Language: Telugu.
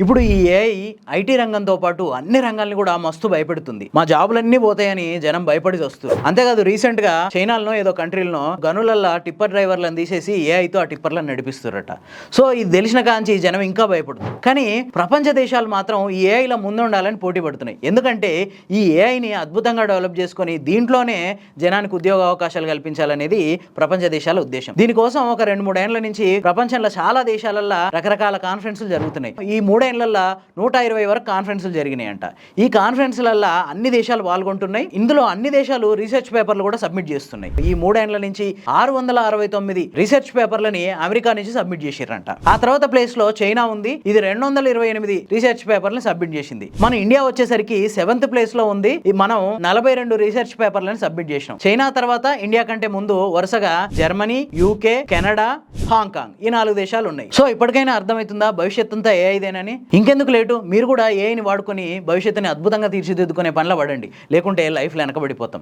ఇప్పుడు ఈ ఏఐ ఐటీ రంగంతో పాటు అన్ని రంగాల్ని కూడా మస్తు భయపెడుతుంది. మా జాబులన్నీ పోతాయని జనం భయపడి వస్తారు. అంతేకాదు రీసెంట్ గా చైనాలో ఏదో కంట్రీలో గనులల్లా టిప్పర్ డ్రైవర్లను తీసేసి ఏఐతో ఆ టిప్పర్లను నడిపిస్తారట. సో ఇది తెలిసిన కాంచి జనం ఇంకా భయపడుతుంది. కానీ ప్రపంచ దేశాలు మాత్రం ఈ ఏఐలో ముందుండాలని పోటీ పడుతున్నాయి. ఎందుకంటే ఈ ఏఐని అద్భుతంగా డెవలప్ చేసుకొని దీంట్లోనే జనానికి ఉద్యోగ అవకాశాలు కల్పించాలనేది ప్రపంచ దేశాల ఉద్దేశం. దీనికోసం ఒక 2-3 ఏళ్ల నుంచి ప్రపంచంలో చాలా దేశాలల్లో రకరకాల కాన్ఫరెన్స్లు జరుగుతున్నాయి. ఈ 3 ఏళ్లలో 120 వరకు కాన్ఫరెన్స్లు జరిగినాయంట. ఈ కాన్ఫరెన్స్లల్లో అన్ని దేశాలు పాల్గొంటున్నాయి. ఇందులో అన్ని దేశాలు రీసెర్చ్ పేపర్లు కూడా సబ్మిట్ చేస్తున్నాయి. ఈ 3 ఏళ్ల నుంచి 669 రీసెర్చ్ పేపర్లని అమెరికా నుంచి సబ్మిట్ చేసిరంట. ఆ తర్వాత ప్లేస్ లో చైనా ఉంది. ఇది 228 రీసెర్చ్ పేపర్లను సబ్మిట్ చేసింది. మన ఇండియా వచ్చేసరికి 7th ప్లేస్ లో ఉంది. మనం 42 రీసెర్చ్ పేపర్లను సబ్మిట్ చేసినాం. చైనా తర్వాత ఇండియా కంటే ముందు వరుసగా జర్మనీ, యూకే, కెనడా, హాంకాంగ్ ఈ 4 దేశాలు ఉన్నాయి. సో ఇప్పటికైనా అర్థమవుతుందా భవిష్యత్ అంతా ఏఐదేనని? ఇంకెందుకు లేటు, మీరు కూడా ఏఐని వాడుకొని భవిష్యత్తుని అద్భుతంగా తీర్చిదిద్దుకునే పనిలో పడండి. లేకుంటే లైఫ్లో వెనకబడిపోతాం.